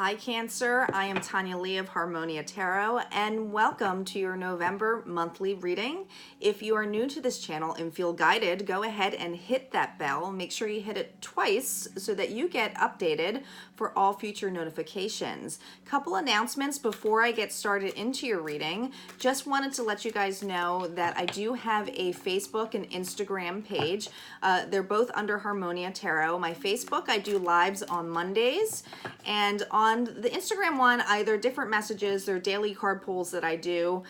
Hi Cancer, I am Tanya Lee of Harmonia Tarot and welcome to your November monthly reading. If you are new to this channel and feel guided, go ahead and hit that bell. Make sure you hit it twice so that you get updated for all future notifications. Couple announcements before I get started into your reading. Just wanted to let you guys know that I do have a Facebook and Instagram page. They're both under Harmonia Tarot. My Facebook, I do lives on Mondays, and on the Instagram one, either different messages or daily card pulls that I do.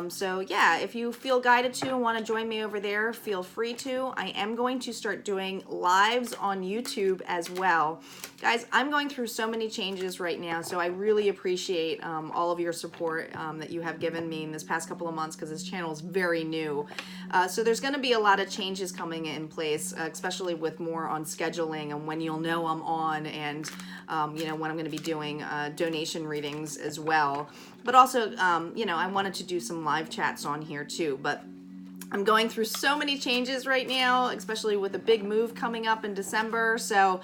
So yeah, if you feel guided to and want to join me over there, feel free to. I am going to start doing lives on YouTube as well. Guys, I'm going through so many changes right now, so I really appreciate all of your support that you have given me in this past couple of months because this channel is very new. So there's going to be a lot of changes coming in place, especially with more on scheduling and when you'll know I'm on, and you know, when I'm going to be doing donation readings as well. But also, you know, I wanted to do some live chats on here too, but I'm going through so many changes right now, especially with a big move coming up in December. So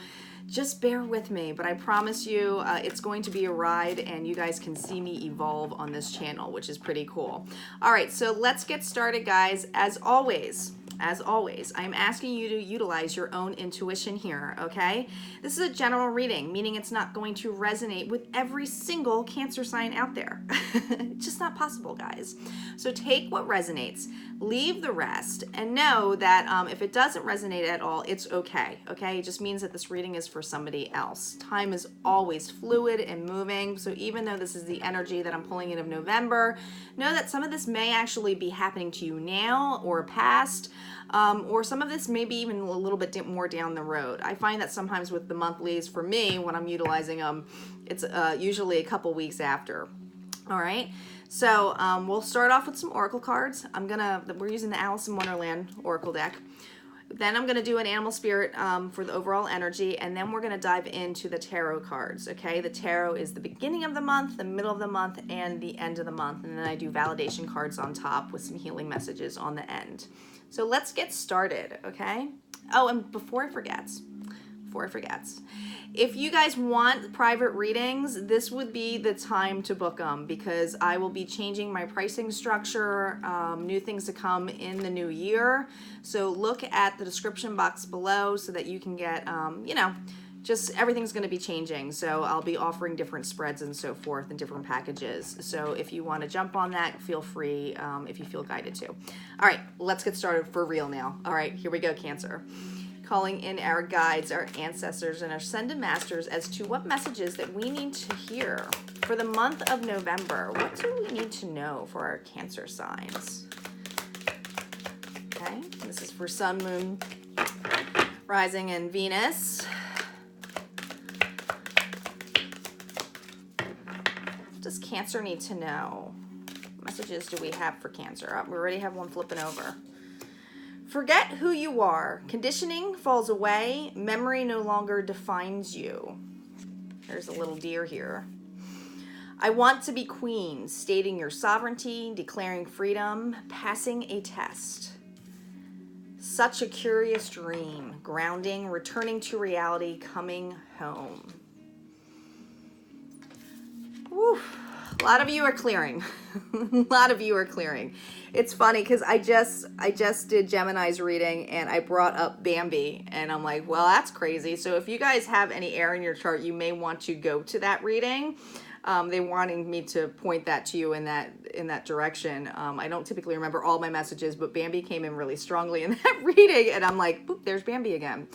just bear with me, but I promise you it's going to be a ride and you guys can see me evolve on this channel, which is pretty cool. All right, so let's get started, guys. As always, I'm asking you to utilize your own intuition here, okay? This is a general reading, meaning it's not going to resonate with every single Cancer sign out there. It's just not possible, guys. So take what resonates, leave the rest, and know that if it doesn't resonate at all, it's okay, okay? It just means that this reading is for somebody else. Time is always fluid and moving, so even though this is the energy that I'm pulling in of November, know that some of this may actually be happening to you now or past, or some of this may be even a little bit more down the road. I find that sometimes with the monthlies, for me, when I'm utilizing them, it's usually a couple weeks after. All right, so we'll start off with some oracle cards. We're using the Alice in Wonderland oracle deck. Then I'm going to do an animal spirit for the overall energy, and then we're going to dive into the tarot cards, okay? The tarot is the beginning of the month, the middle of the month, and the end of the month, and then I do validation cards on top with some healing messages on the end. So let's get started, okay? Oh, and before I forget, if you guys want private readings, this would be the time to book them because I will be changing my pricing structure, new things to come in the new year. So look at the description box below so that you can get, you know, just everything's going to be changing. So I'll be offering different spreads and so forth and different packages. So if you want to jump on that, feel free if you feel guided to. All right, let's get started for real now. All right, here we go, Cancer. Calling in our guides, our ancestors, and our ascended masters as to what messages that we need to hear for the month of November. What do we need to know for our Cancer signs? Okay, this is for Sun, Moon, Rising, and Venus. What does Cancer need to know? What messages do we have for Cancer? Oh, we already have one flipping over. Forget who you are. Conditioning falls away. Memory no longer defines you. There's a little deer here. I want to be queen, stating your sovereignty, declaring freedom, passing a test. Such a curious dream, grounding, returning to reality, coming home. Woo. A lot of you are clearing. A lot of you are clearing. It's funny because I just did Gemini's reading and I brought up Bambi and I'm like, well, that's crazy. So if you guys have any air in your chart, you may want to go to that reading. They wanting me to point that to you in that direction. I don't typically remember all my messages, but Bambi came in really strongly in that reading and I'm like, boop, there's Bambi again.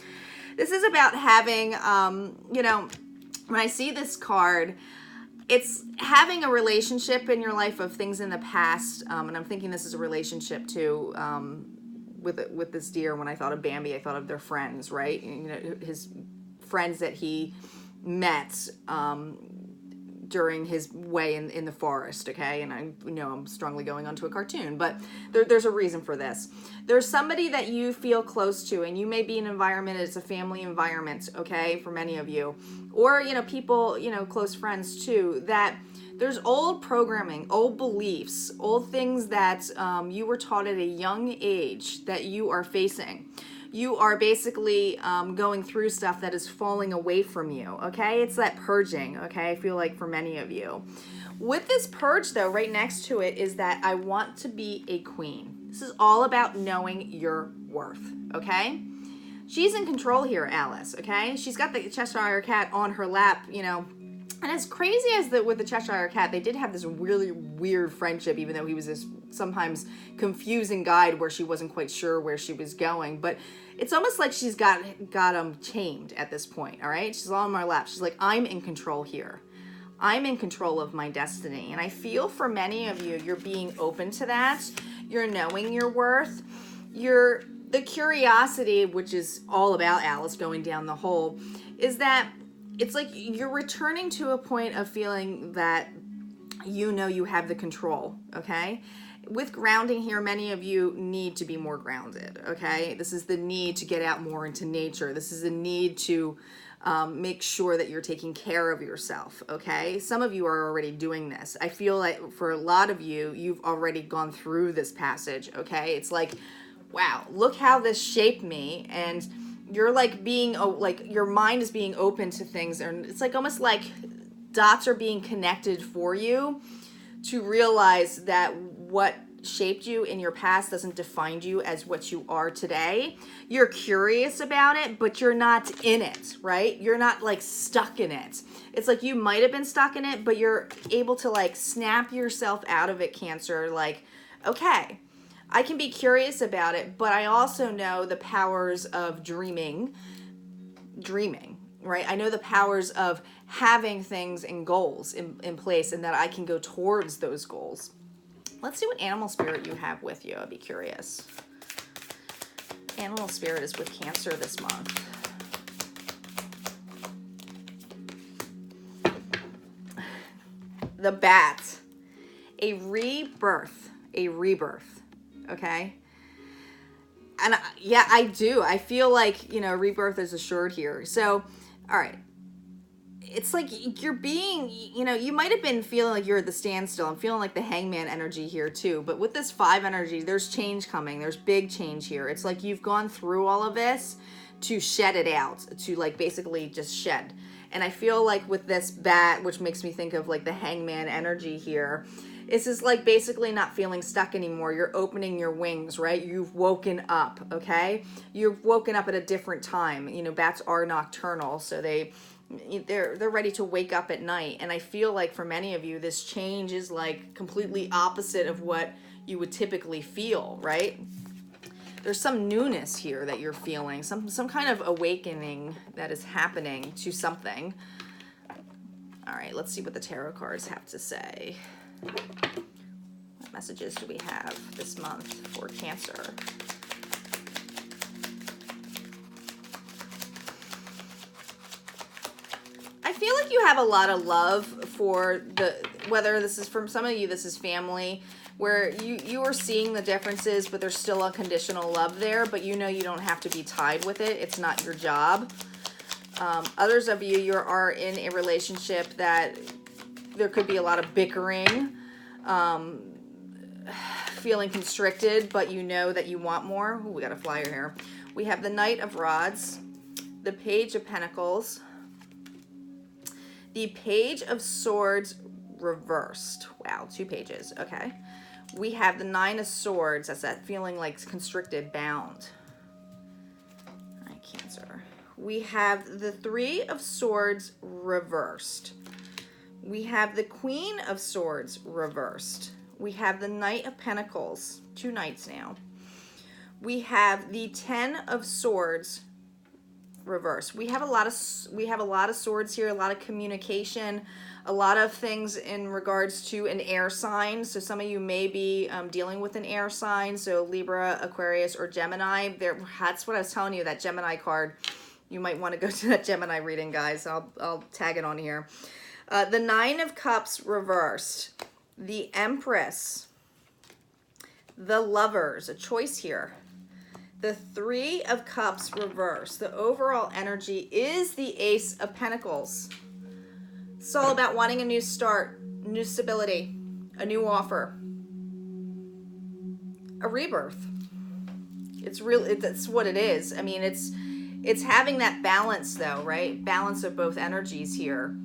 This is about having, you know, when I see this card, it's having a relationship in your life of things in the past, and I'm thinking this is a relationship too with this deer. When I thought of Bambi, I thought of their friends, right? You know, his friends that he met during his way in the forest, okay? And I know I'm strongly going onto a cartoon, but there's a reason for this. There's somebody that you feel close to, and you may be in an environment, it's a family environment, okay, for many of you. Or, you know, people, you know, close friends too, that there's old programming, old beliefs, old things that you were taught at a young age that you are facing. you are basically going through stuff that is falling away from you, okay? It's that purging, okay? I feel like for many of you. With this purge, though, right next to it is that I want to be a queen. This is all about knowing your worth, okay? She's in control here, Alice, okay? She's got the Cheshire Cat on her lap, you know. And as crazy as with the Cheshire Cat, they did have this really weird friendship, even though he was this sometimes confusing guide where she wasn't quite sure where she was going. But it's almost like she's got him tamed at this point, all right? She's all on my lap. She's like, I'm in control here. I'm in control of my destiny. And I feel for many of you, you're being open to that. You're knowing your worth. The curiosity, which is all about Alice going down the hole, is that it's like you're returning to a point of feeling that you know you have the control, okay? With grounding here, many of you need to be more grounded, okay? This is the need to get out more into nature. This is the need to make sure that you're taking care of yourself, okay? Some of you are already doing this. I feel like for a lot of you, you've already gone through this passage, okay? It's like, wow, look how this shaped me, and you're like being, like your mind is being open to things, and it's like almost like dots are being connected for you to realize that what shaped you in your past doesn't define you as what you are today. You're curious about it, but you're not in it, right? You're not like stuck in it. It's like you might have been stuck in it, but you're able to like snap yourself out of it, Cancer. Like, okay, I can be curious about it, but I also know the powers of dreaming, right? I know the powers of having things and goals in place, and that I can go towards those goals. Let's see what animal spirit you have with you. I'd be curious. Animal spirit is with Cancer this month. The bat. A rebirth. Okay? And yeah, I do. I feel like, you know, rebirth is assured here. So, all right. It's like you're being, you know, you might have been feeling like you're at the standstill. I'm feeling like the hangman energy here too. But with this 5 energy, there's change coming. There's big change here. It's like you've gone through all of this to shed it out, to like basically just shed. And I feel like with this bat, which makes me think of like the hangman energy here, this is like basically not feeling stuck anymore. You're opening your wings, right? You've woken up, okay? You've woken up at a different time. You know, bats are nocturnal, so they're ready to wake up at night. And I feel like for many of you, this change is like completely opposite of what you would typically feel, right? There's some newness here that you're feeling, some kind of awakening that is happening to something. All right, let's see what the tarot cards have to say. What messages do we have this month for Cancer? I feel like you have a lot of love for whether this is from some of you, this is family, where you are seeing the differences, but there's still unconditional love there, but you know you don't have to be tied with it. It's not your job. Others of you, you are in a relationship that there could be a lot of bickering, feeling constricted, but you know that you want more. Ooh, we got a flyer here. We have the Knight of Rods, the Page of Pentacles, the Page of Swords reversed. Wow, 2 pages. Okay. We have the 9 of Swords. That's that feeling like constricted, bound. All right, Cancer. We have the 3 of Swords reversed. We have the Queen of Swords reversed. We have the Knight of Pentacles. 2 knights now. We have the 10 of Swords reversed. We have a lot of swords here, a lot of communication, a lot of things in regards to an air sign. So some of you may be dealing with an air sign, so Libra, Aquarius, or Gemini. That's what I was telling you, that Gemini card. You might want to go to that Gemini reading, guys. I'll tag it on here. The 9 of Cups reversed. The Empress. The Lovers. A choice here. The 3 of Cups reversed. The overall energy is the Ace of Pentacles. It's all about wanting a new start, new stability, a new offer, a rebirth. It's really, that's what it is. I mean, it's having that balance though, right? Balance of both energies here.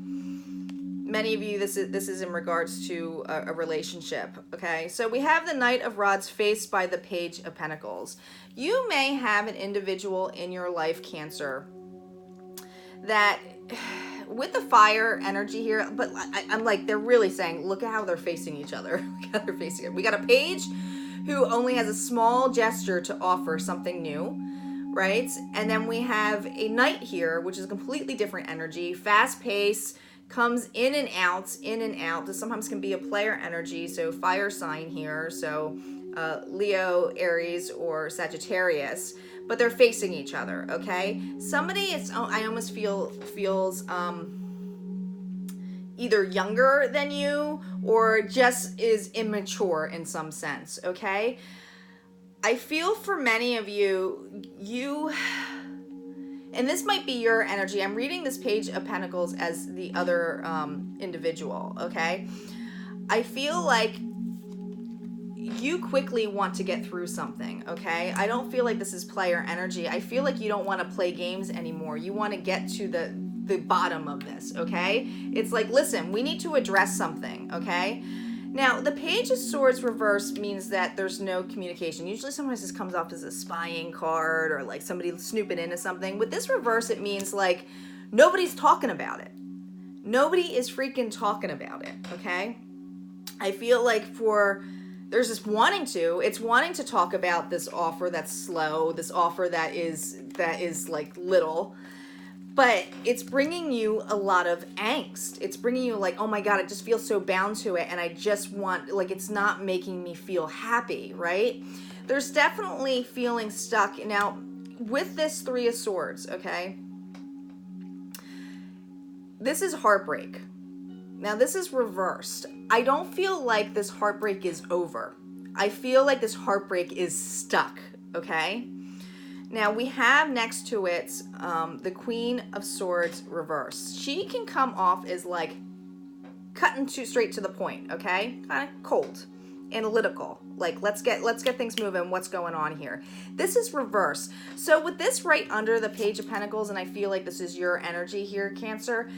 Many of you, this is in regards to a relationship, okay? So we have the Knight of Rods faced by the Page of Pentacles. You may have an individual in your life, Cancer, that with the fire energy here, but I'm like, they're really saying, look at how they're facing each other. Look how they're facing it. We got a page who only has a small gesture to offer something new, right? And then we have a knight here, which is a completely different energy, fast pace, comes in and out, in and out. This sometimes can be a player energy, so fire sign here, so Leo, Aries, or Sagittarius, but they're facing each other, okay? Somebody is, I almost feels either younger than you or just is immature in some sense, okay? I feel for many of you, and this might be your energy. I'm reading this Page of Pentacles as the other individual, okay? I feel like you quickly want to get through something, okay? I don't feel like this is player energy. I feel like you don't want to play games anymore. You want to get to the bottom of this, okay? It's like, listen, we need to address something, okay? Now, the Page of Swords reverse means that there's no communication. Usually sometimes this comes off as a spying card or like somebody snooping into something. With this reverse, it means like nobody's talking about it. Nobody is freaking talking about it, okay? I feel like there's this wanting to talk about this offer that's slow, this offer that is like little, but it's bringing you a lot of angst. It's bringing you like, oh my God, I just feel so bound to it. And I just want, like, it's not making me feel happy, right? There's definitely feeling stuck. Now, with this Three of Swords, okay, this is heartbreak. Now, this is reversed. I don't feel like this heartbreak is over. I feel like this heartbreak is stuck, okay? Now, we have next to it the Queen of Swords reversed. She can come off as like cutting straight to the point, okay? Kind of cold, analytical. Like, let's get things moving. What's going on here? This is reverse. So with this right under the Page of Pentacles, and I feel like this is your energy here, Cancer,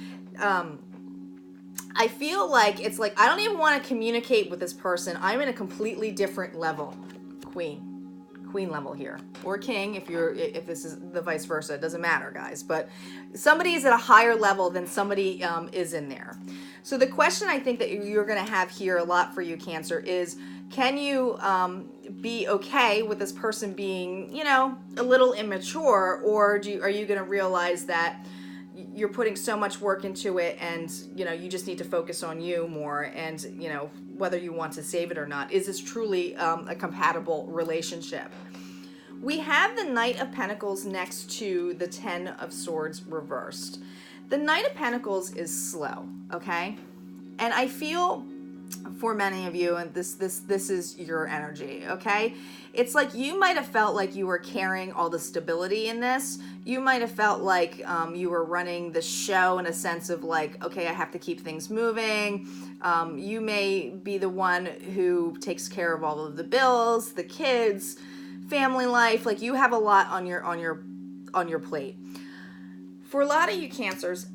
I feel like it's like, I don't even want to communicate with this person. I'm in a completely different level. Queen level here, or king if this is the vice versa. It doesn't matter, guys, but somebody is at a higher level than somebody is in there. So the question I think that you're going to have here a lot for you, Cancer, is can you be okay with this person being, you know, a little immature, or are you going to realize that you're putting so much work into it and, you know, you just need to focus on you more, and, you know, whether you want to save it or not. Is this truly a compatible relationship? We have the Knight of Pentacles next to the Ten of Swords reversed. The Knight of Pentacles is slow, okay? And I feel for many of you, and this is your energy, okay? It's like you might have felt like you were carrying all the stability in this. You might have felt like you were running the show in a sense of like, okay, I have to keep things moving. You may be the one who takes care of all of the bills, the kids, family life. Like, you have a lot on your plate. For a lot of you Cancers,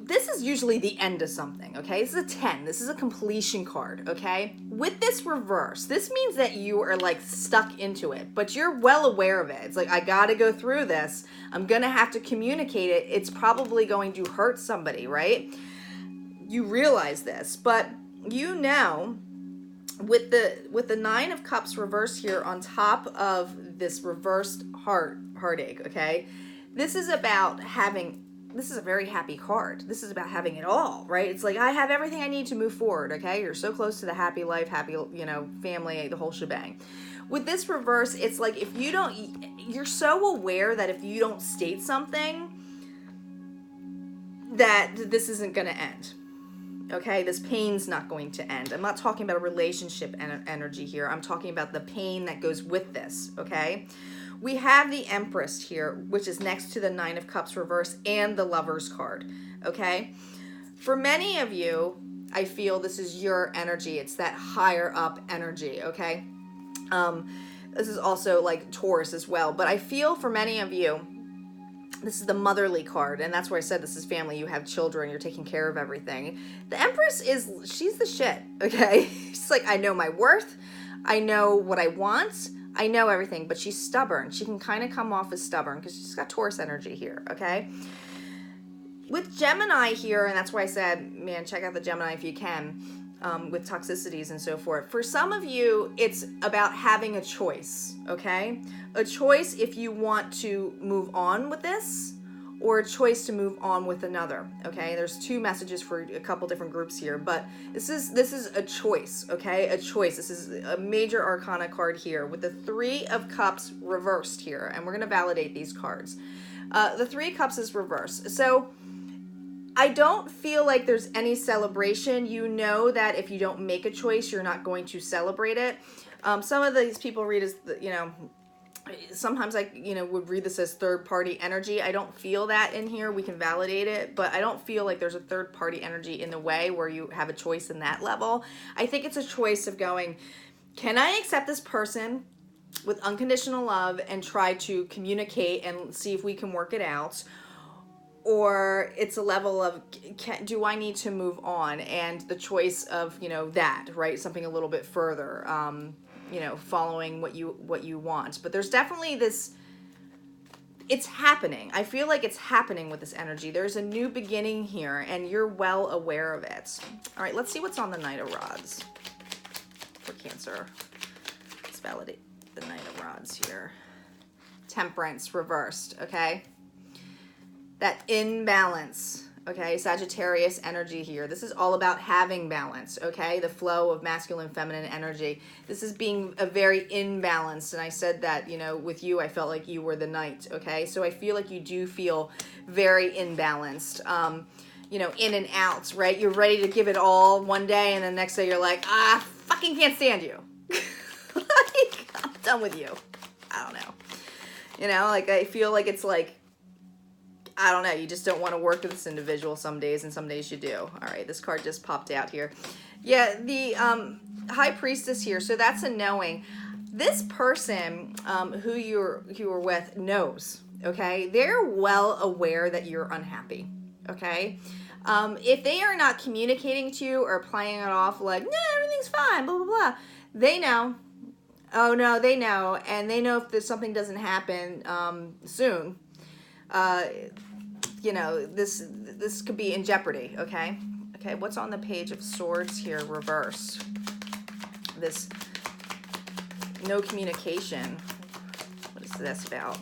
this is usually the end of something, okay? This is a 10. This is a completion card, okay? With this reverse, this means that you are like stuck into it, but you're well aware of it. It's like, I gotta go through this. I'm gonna have to communicate it. It's probably going to hurt somebody, right? You realize this, but you know, with the Nine of Cups reversed here on top of this reversed heartache, okay? This is about this is a very happy card. This is about having it all, right? It's like, I have everything I need to move forward, okay? You're so close to the happy life, happy, you know, family, the whole shebang. With this reverse, it's like, if you don't, you're so aware that if you don't state something, that this isn't going to end, okay? This pain's not going to end. I'm not talking about a relationship energy here. I'm talking about the pain that goes with this, okay? We have the Empress here, which is next to the Nine of Cups reverse and the Lovers card, okay? For many of you, I feel this is your energy. It's that higher up energy, okay? This is also like Taurus as well. But I feel for many of you, this is the motherly card, and that's where I said this is family. You have children, you're taking care of everything. The Empress she's the shit, okay? She's like, I know my worth, I know what I want, I know everything, but she's stubborn. She can kind of come off as stubborn because she's got Taurus energy here, okay? With Gemini here, and that's why I said, man, check out the Gemini if you can, with toxicities and so forth. For some of you, it's about having a choice, okay? A choice if you want to move on with this, or a choice to move on with another, okay? There's two messages for a couple different groups here, but this is a choice, okay? A choice. This is a major arcana card here with the Three of Cups reversed here, and we're going to validate these cards. The Three of Cups is reversed. So I don't feel like there's any celebration. You know that if you don't make a choice, you're not going to celebrate it. Some of these people read as, sometimes I, would read this as third party energy. I don't feel that in here. We can validate it, but I don't feel like there's a third party energy in the way where you have a choice in that level. I think it's a choice of going, can I accept this person with unconditional love and try to communicate and see if we can work it out? Or it's a level of, do I need to move on? And the choice of, that, right? Something a little bit further, following what you want. But there's definitely this, it's happening. I feel like it's happening with this energy. There's a new beginning here, and you're well aware of it. All right, let's see what's on the Knight of Rods for Cancer. Let's validate the Knight of Rods here. Temperance reversed, okay? That imbalance, okay? Sagittarius energy here. This is all about having balance, okay? The flow of masculine, feminine energy. This is being a very imbalanced, and I said that, with you, I felt like you were the Knight, okay? So I feel like you do feel very imbalanced, in and out, right? You're ready to give it all one day, and the next day you're like, fucking can't stand you. Like, I'm done with you. I don't know. I feel like it's like, I don't know, you just don't want to work with this individual some days, and some days you do. All right, this card just popped out here. Yeah, the High Priestess here, so that's a knowing. This person who you're with knows, okay? They're well aware that you're unhappy, okay? If they are not communicating to you or playing it off like, no, everything's fine, blah, blah, blah, they know. Oh, no, they know, and they know if there's something doesn't happen soon, this could be in jeopardy, okay? Okay, what's on the Page of Swords here, reverse? This no communication. What is this about?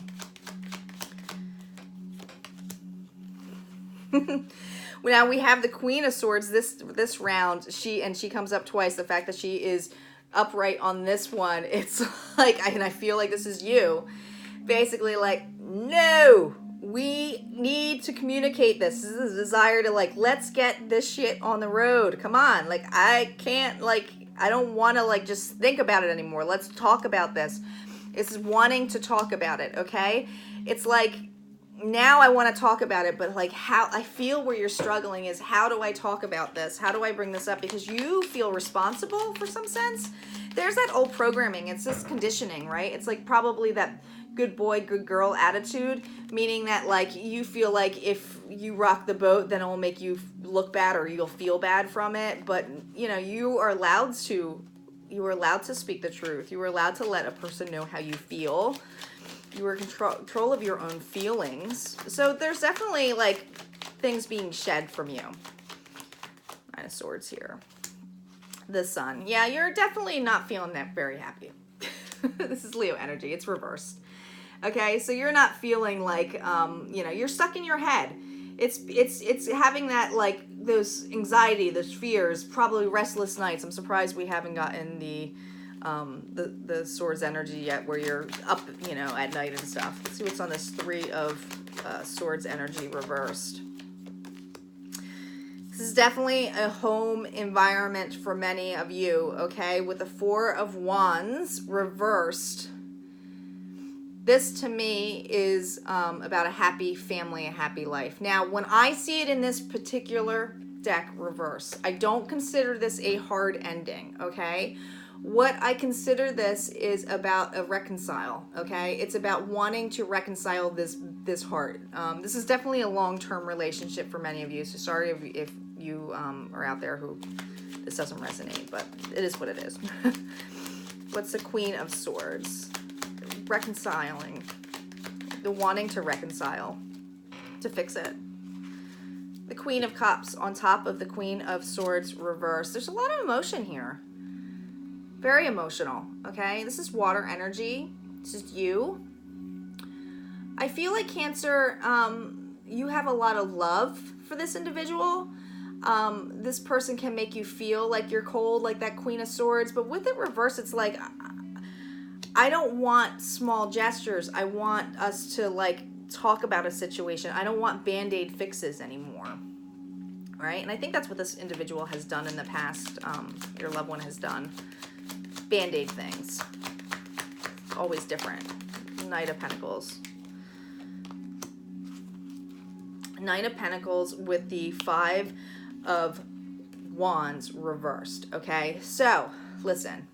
Now we have the Queen of Swords this round. She comes up twice. The fact that she is upright on this one, it's like, and I feel like this is you. Basically like, no! We need to communicate this. This is a desire to let's get this shit on the road. Come on. I can't, I don't want to just think about it anymore. Let's talk about this. This is wanting to talk about it, okay? It's like, now I want to talk about it, but how I feel where you're struggling is, how do I talk about this? How do I bring this up? Because you feel responsible for some sense. There's that old programming. It's this conditioning, right? It's probably that good boy, good girl attitude, meaning that you feel like if you rock the boat, then it will make you look bad or you'll feel bad from it. But you are allowed to speak the truth. You are allowed to let a person know how you feel. You are in control of your own feelings. So there's definitely things being shed from you. Nine of Swords here. The Sun. Yeah, you're definitely not feeling that very happy. This is Leo energy. It's reversed. Okay, so you're not feeling you're stuck in your head. It's having that those anxiety, those fears, probably restless nights. I'm surprised we haven't gotten the Swords energy yet, where you're up, at night and stuff. Let's see what's on this Three of Swords energy reversed. This is definitely a home environment for many of you, okay? With the Four of Wands reversed. This to me is about a happy family, a happy life. Now, when I see it in this particular deck reverse, I don't consider this a hard ending, okay? What I consider this is about a reconcile, okay? It's about wanting to reconcile this heart. This is definitely a long-term relationship for many of you, so sorry if you are out there who this doesn't resonate, but it is what it is. What's the Queen of Swords? Reconciling. The wanting to reconcile, to fix it. The Queen of Cups on top of the Queen of Swords reversed. There's a lot of emotion here. Very emotional, okay? This is water energy. This is you. I feel like Cancer, you have a lot of love for this individual. This person can make you feel like you're cold, like that Queen of Swords. But with it reversed, it's like, I don't want small gestures. I want us to like talk about a situation. I don't want Band-Aid fixes anymore. Right? And I think that's what this individual has done in the past. Your loved one has done. Band-Aid things. Always different. Knight of Pentacles. Knight of Pentacles with the Five of Wands reversed. Okay, so listen.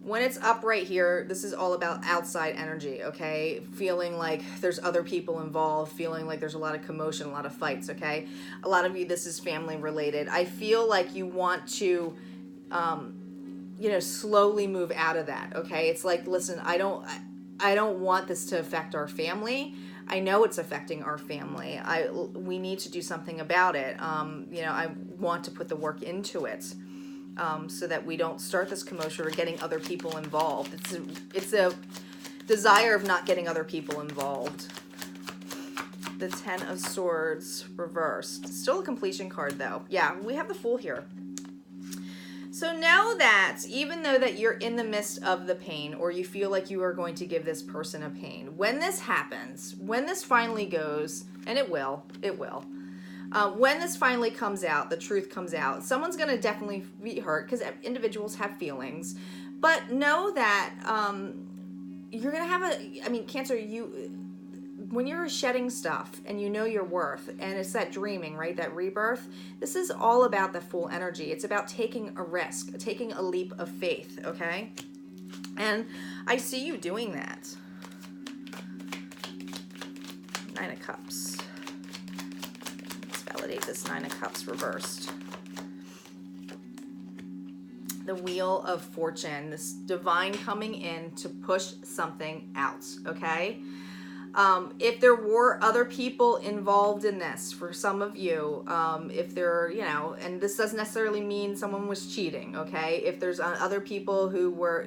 When it's up right here, this is all about outside energy, okay? Feeling like there's other people involved, feeling like there's a lot of commotion, a lot of fights, okay? A lot of you, this is family related. I feel like you want to you know, slowly move out of that, okay? It's like, listen, I don't want this to affect our family. I know it's affecting our family. We need to do something about it. You know, I want to put the work into it so that we don't start this commotion or getting other people involved. It's a desire of not getting other people involved. The Ten of Swords reversed. Still a completion card though. Yeah, we have the Fool here. So know that even though that you're in the midst of the pain or you feel like you are going to give this person a pain, when this happens, when this finally goes, and it will, when this finally comes out, the truth comes out, someone's going to definitely be hurt because individuals have feelings. But know that you're going to have I mean, Cancer, when you're shedding stuff and you know your worth, and it's that dreaming, right? That rebirth. This is all about the Fool energy. It's about taking a risk, taking a leap of faith, okay? And I see you doing that. Nine of Cups. Let's validate this Nine of Cups reversed. The Wheel of Fortune. This divine coming in to push something out, okay? If there were other people involved in this, for some of you, if there, you know, and this doesn't necessarily mean someone was cheating, okay? If there's other people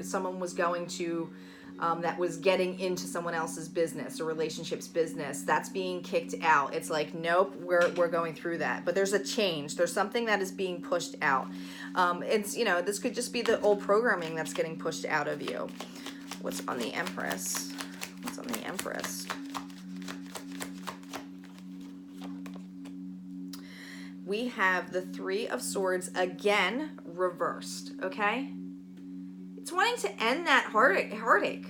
someone was going to, that was getting into someone else's business or relationship's business, that's being kicked out. It's like, nope, we're going through that. But there's a change. There's something that is being pushed out. It's, you know, this could just be the old programming that's getting pushed out of you. What's on the Empress? What's on the Empress? We have the Three of Swords again reversed, okay? It's wanting to end that heartache.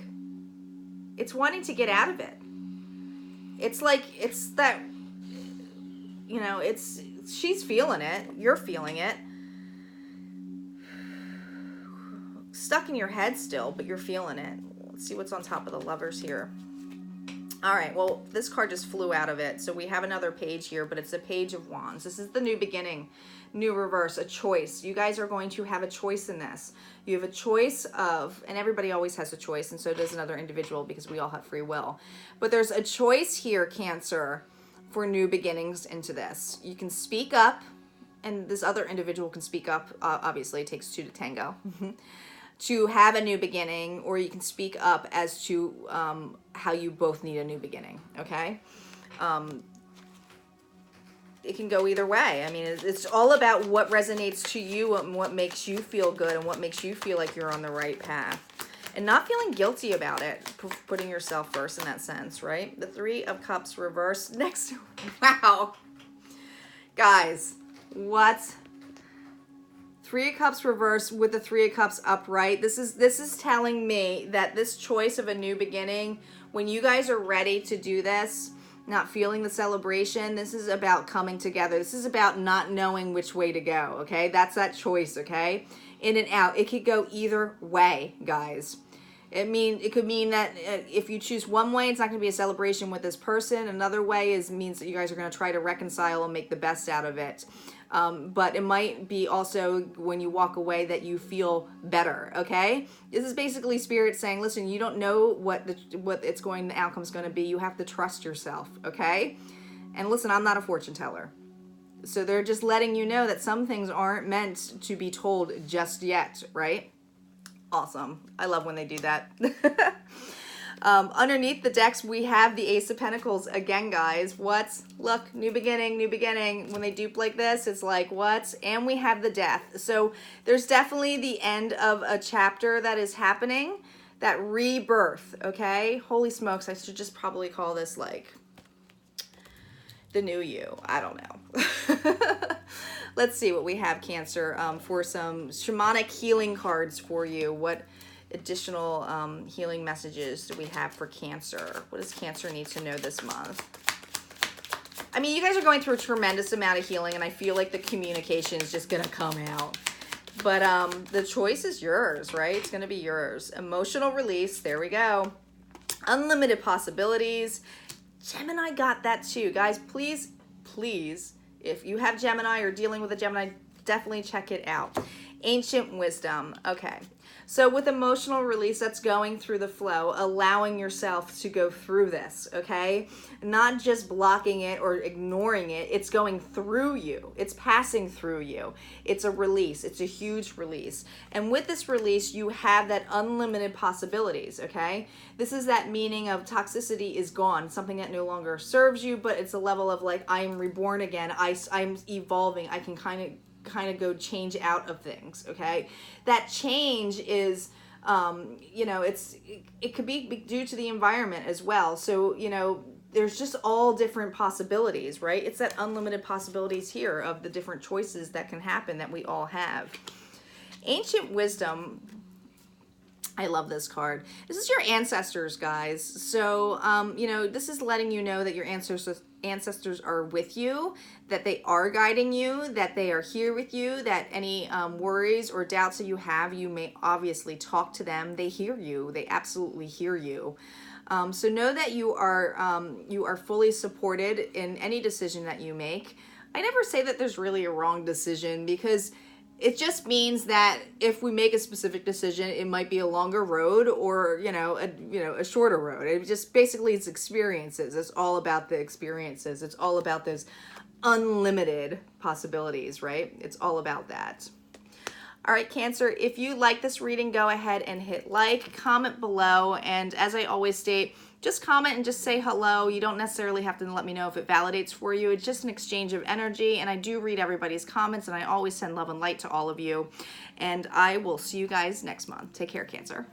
It's wanting to get out of it. It's like, it's that, you know, she's feeling it. You're feeling it. Stuck in your head still, but you're feeling it. Let's see what's on top of the Lovers here. All right, well, this card just flew out of it. So we have another page here, but it's a Page of Wands. This is the new beginning, new reverse, a choice. You guys are going to have a choice in this. You have a choice of, and everybody always has a choice, and so does another individual because we all have free will. But there's a choice here, Cancer, for new beginnings into this. You can speak up, and this other individual can speak up. Obviously, it takes two to tango. To have a new beginning, or you can speak up as to how you both need a new beginning, okay? It can go either way. I mean, it's all about what resonates to you and what makes you feel good and what makes you feel like you're on the right path. And not feeling guilty about it, putting yourself first in that sense, right? The Three of Cups reversed next. Wow. Guys, what? Three of Cups reversed with the Three of Cups upright. This is telling me that this choice of a new beginning, when you guys are ready to do this, not feeling the celebration. This is about coming together. This is about not knowing which way to go, okay? That's that choice, okay? In and out. It could go either way, guys. It could mean that if you choose one way, it's not going to be a celebration with this person. Another way means that you guys are going to try to reconcile and make the best out of it. But it might be also when you walk away that you feel better, okay? This is basically Spirit saying, listen, you don't know what the outcome's going to be. You have to trust yourself, okay? And listen, I'm not a fortune teller. So they're just letting you know that some things aren't meant to be told just yet, right? Awesome. I love when they do that. Underneath the decks, we have the Ace of Pentacles. Again, guys, look, new beginning, new beginning. When they dupe like this, it's like, what? And we have the Death. So there's definitely the end of a chapter that is happening, that rebirth, okay? Holy smokes, I should just probably call this like the new you. I don't know. Let's see what we have, Cancer, for some shamanic healing cards for you. What additional healing messages do we have for Cancer? What does Cancer need to know this month? I mean, you guys are going through a tremendous amount of healing, and I feel like the communication is just going to come out. But the choice is yours, right? It's going to be yours. Emotional release. There we go. Unlimited possibilities. Gemini got that too. Guys, please, please, if you have Gemini or dealing with a Gemini, definitely check it out. Ancient wisdom. Okay. So with emotional release, that's going through the flow, allowing yourself to go through this, okay? Not just blocking it or ignoring it. It's going through you. It's passing through you. It's a release. It's a huge release. And with this release, you have that unlimited possibilities, okay? This is that meaning of toxicity is gone, something that no longer serves you, but it's a level of like, I am reborn again. I'm evolving. I can kind of go change out of things, okay? That change is, you know, it could be due to the environment as well. So, you know, there's just all different possibilities, right? It's that unlimited possibilities here of the different choices that can happen that we all have. Ancient wisdom. I love this card. This is your ancestors, guys. So, you know, this is letting you know that your ancestors are with you, that they are guiding you, that they are here with you, that any worries or doubts that you have, you may obviously talk to them. They hear you. They absolutely hear you. So know that you are fully supported in any decision that you make. I never say that there's really a wrong decision, because it just means that if we make a specific decision, it might be a longer road or, a shorter road. It just basically, it's experiences. It's all about the experiences. It's all about those unlimited possibilities, right? It's all about that. All right, Cancer, if you like this reading, go ahead and hit like, comment below, and as I always state, just comment and just say hello. You don't necessarily have to let me know if it validates for you. It's just an exchange of energy, and I do read everybody's comments, and I always send love and light to all of you, and I will see you guys next month. Take care, Cancer.